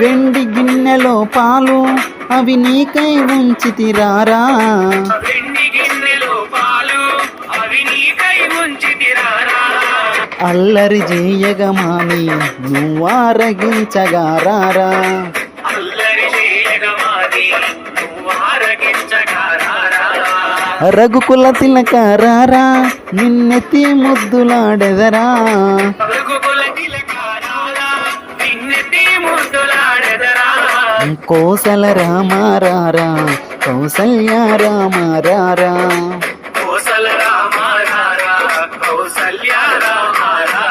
వెండి గిన్నెలో పాలు అవి నీకై ఉంచితిరారా. వెండి గిన్నెలో పాలు అవి నీకై ఉంచితిరారా. అల్లరి చేయగమాని నువ్వారగించగారారా. అల్లరి చేయగమాని నువ్వారగించగారారా. రఘుకుల తిలకారారా నిన్నెత్తి ముద్దులాడెదరా. రఘుకుల తిలకారారా నిన్నెత్తి ముద్దులాడెదరా. కోసల రామారారా కౌసల్య రామారారా. కోసల రామారారా కౌసల్య రామారారా.